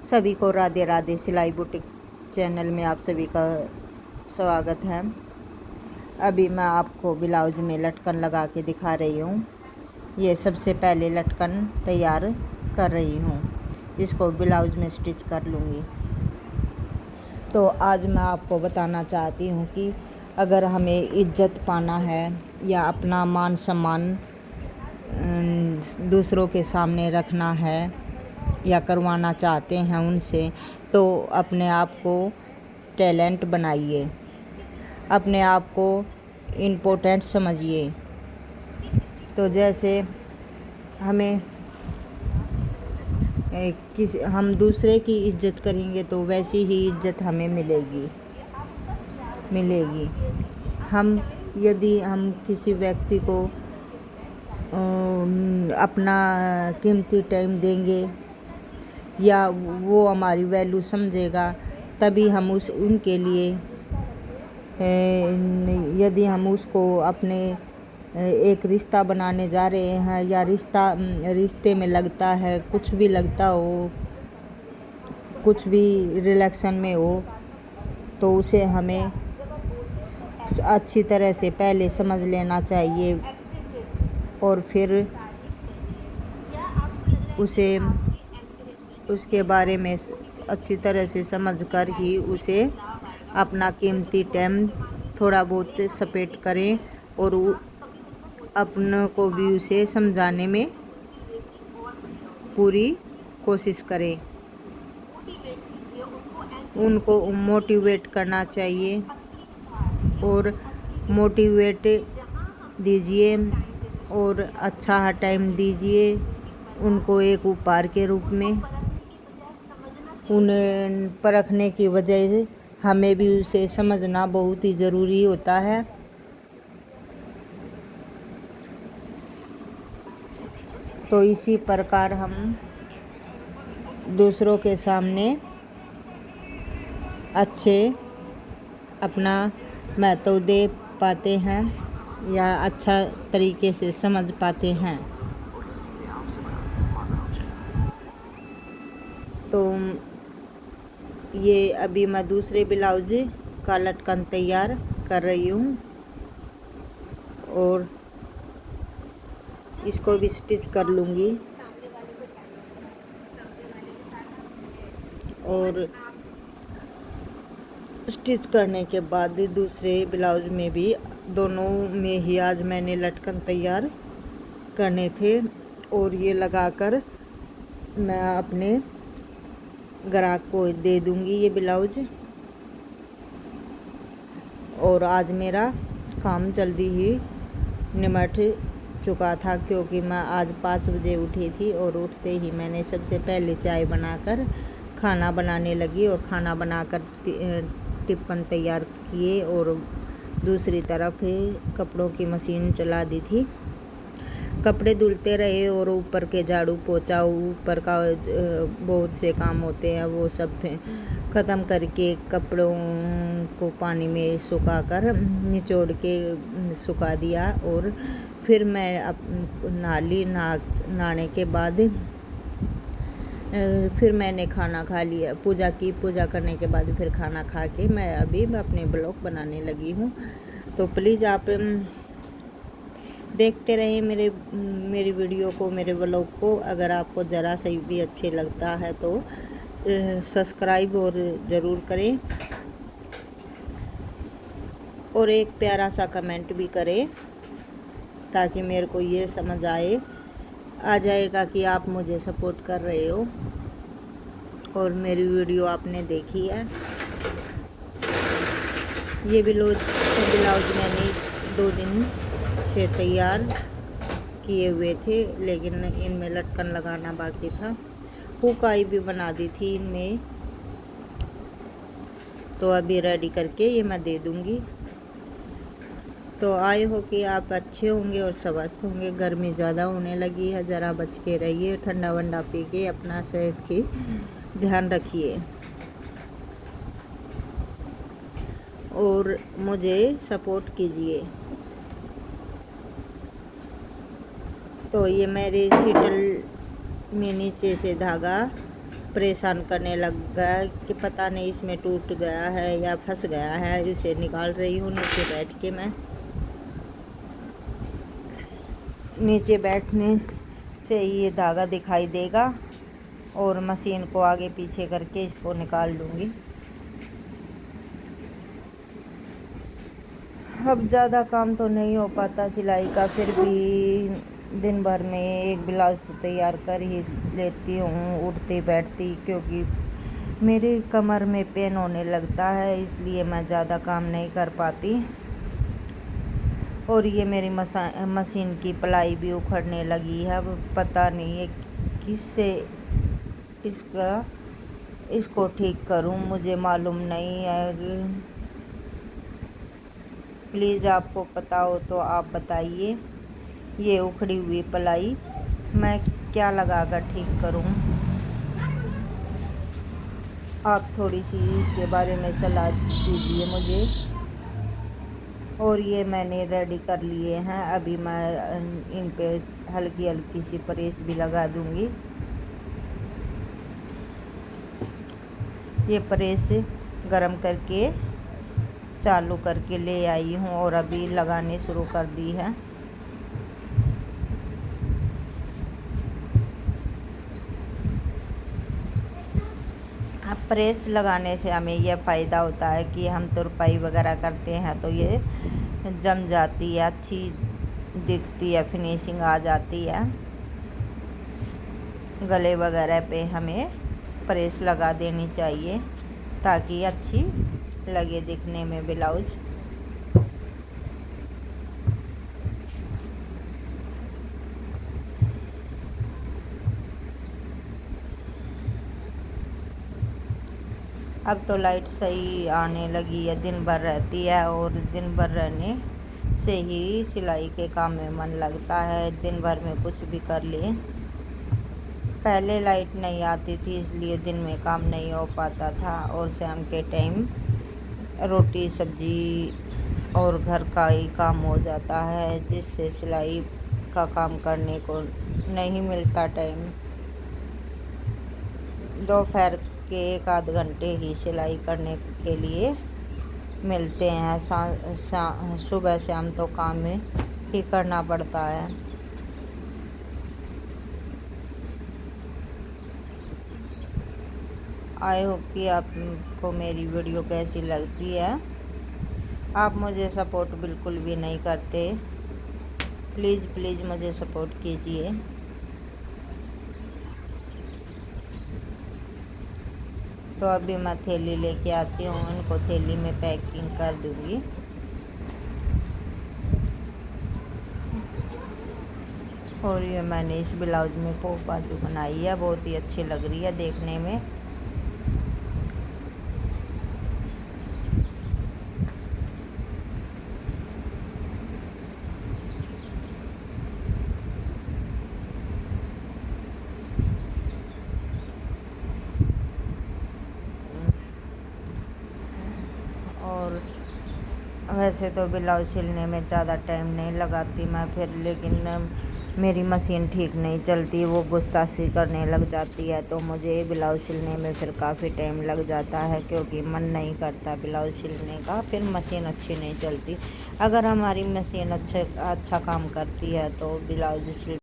सभी को राधे राधे। सिलाई बुटीक चैनल में आप सभी का स्वागत है। अभी मैं आपको ब्लाउज में लटकन लगा के दिखा रही हूँ। ये सबसे पहले लटकन तैयार कर रही हूँ, इसको ब्लाउज में स्टिच कर लूँगी। तो आज मैं आपको बताना चाहती हूँ कि अगर हमें इज्जत पाना है या अपना मान सम्मान दूसरों के सामने रखना है या करवाना चाहते हैं उनसे, तो अपने आप को टैलेंट बनाइए, अपने आप को इम्पोर्टेंट समझिए। तो जैसे हमें हम दूसरे की इज्जत करेंगे तो वैसी ही इज्जत हमें मिलेगी। यदि हम किसी व्यक्ति को अपना कीमती टाइम देंगे या वो हमारी वैल्यू समझेगा, तभी हम उनके लिए यदि हम उसको अपने एक रिश्ता बनाने जा रहे हैं या रिश्ते में लगता है, कुछ भी लगता हो, कुछ भी रिलेशन में हो, तो उसे हमें अच्छी तरह से पहले समझ लेना चाहिए और फिर उसके बारे में अच्छी तरह से समझकर ही उसे अपना कीमती टाइम थोड़ा बहुत सपेट करें और अपनों को भी उसे समझाने में पूरी कोशिश करें। उनको मोटिवेट करना चाहिए और मोटिवेट दीजिए और अच्छा टाइम दीजिए उनको एक उपहार के रूप में। उन्हें परखने की वजह से हमें भी उसे समझना बहुत ही ज़रूरी होता है। तो इसी प्रकार हम दूसरों के सामने अच्छे अपना महत्व दे पाते हैं या अच्छा तरीके से समझ पाते हैं। तो ये अभी मैं दूसरे ब्लाउज का लटकन तैयार कर रही हूँ और इसको भी स्टिच कर लूँगी। और स्टिच करने के बाद दूसरे ब्लाउज में भी, दोनों में ही आज मैंने लटकन तैयार करने थे और ये लगाकर मैं अपने ग्राहक को दे दूंगी ये ब्लाउज। और आज मेरा काम जल्दी ही निमट चुका था क्योंकि मैं आज 5 बजे उठी थी और उठते ही मैंने सबसे पहले चाय बनाकर खाना बनाने लगी और खाना बनाकर टिफ़िन तैयार किए और दूसरी तरफ कपड़ों की मशीन चला दी थी। कपड़े धुलते रहे और ऊपर के झाड़ू पोछा, ऊपर का बहुत से काम होते हैं, वो सब ख़त्म करके कपड़ों को पानी में सुखाकर निचोड़ के सुखा दिया। और फिर मैं नहाने के बाद फिर मैंने खाना खा लिया, पूजा की। पूजा करने के बाद फिर खाना खा के मैं अभी अपने ब्लॉग बनाने लगी हूँ। तो प्लीज़ आप देखते रहें मेरी वीडियो को, मेरे ब्लॉग को। अगर आपको ज़रा सही भी अच्छे लगता है तो सब्सक्राइब और ज़रूर करें और एक प्यारा सा कमेंट भी करें ताकि मेरे को ये समझ आ जाएगा कि आप मुझे सपोर्ट कर रहे हो और मेरी वीडियो आपने देखी है। ये ब्लाउज मैंने 2 दिन से तैयार किए हुए थे, लेकिन इनमें लटकन लगाना बाकी था। हुकाई भी बना दी थी इनमें, तो अभी रेडी करके ये मैं दे दूंगी। तो आए हो कि आप अच्छे होंगे और स्वस्थ होंगे। गर्मी ज़्यादा होने लगी है, ज़रा बच के रहिए, ठंडा वंडा पी के अपना सेहत की ध्यान रखिए और मुझे सपोर्ट कीजिए। तो ये मेरे सीटल में नीचे से धागा परेशान करने लग गया कि पता नहीं इसमें टूट गया है या फंस गया है। इसे निकाल रही हूँ नीचे बैठ के। मैं नीचे बैठने से ये धागा दिखाई देगा और मशीन को आगे पीछे करके इसको निकाल लूँगी। अब ज़्यादा काम तो नहीं हो पाता सिलाई का, फिर भी दिन भर में एक ब्लाउज तो तैयार कर ही लेती हूँ उठती बैठती, क्योंकि मेरी कमर में पेन होने लगता है, इसलिए मैं ज़्यादा काम नहीं कर पाती। और ये मेरी मशीन की प्लाई भी उखड़ने लगी है। अब पता नहीं है किससे इसको ठीक करूँ, मुझे मालूम नहीं है। प्लीज़ आपको पता हो तो आप बताइए। ये उखड़ी हुई प्लाई मैं क्या लगाकर ठीक करूं? आप थोड़ी सी इसके बारे में सलाह दीजिए मुझे। और ये मैंने रेडी कर लिए हैं। अभी मैं इन पे हल्की हल्की सी प्रेस भी लगा दूंगी। ये प्रेस गरम करके चालू करके ले आई हूँ और अभी लगाने शुरू कर दी है। अब प्रेस लगाने से हमें यह फ़ायदा होता है कि हम तुरपाई वगैरह करते हैं तो ये जम जाती है, अच्छी दिखती है, फिनिशिंग आ जाती है। गले वगैरह पे हमें प्रेस लगा देनी चाहिए ताकि अच्छी लगे दिखने में ब्लाउज। अब तो लाइट सही आने लगी है, दिन भर रहती है और दिन भर रहने से ही सिलाई के काम में मन लगता है, दिन भर में कुछ भी कर ले। पहले लाइट नहीं आती थी इसलिए दिन में काम नहीं हो पाता था और शाम के टाइम रोटी सब्जी और घर का ही काम हो जाता है, जिससे सिलाई का काम करने को नहीं मिलता टाइम। दोपहर के 1 आध घंटे ही सिलाई करने के लिए मिलते हैं। सुबह शाम तो काम ही करना पड़ता है। आई होप कि आपको मेरी वीडियो कैसी लगती है। आप मुझे सपोर्ट बिल्कुल भी नहीं करते, प्लीज़ मुझे सपोर्ट कीजिए। तो अभी मैं थैली लेके आती हूँ, इनको थैली में पैकिंग कर दूँगी। और ये मैंने इस ब्लाउज में पोक बाजू बनाई है, बहुत ही अच्छी लग रही है देखने में। और वैसे तो ब्लाउज सिलने में ज़्यादा टाइम नहीं लगाती मैं फिर, लेकिन मेरी मशीन ठीक नहीं चलती, वो गुस्ताखी करने लग जाती है तो मुझे ब्लाउज सिलने में फिर काफ़ी टाइम लग जाता है, क्योंकि मन नहीं करता ब्लाउज सिलने का, फिर मशीन अच्छी नहीं चलती। अगर हमारी मशीन अच्छा काम करती है तो ब्लाउज सिल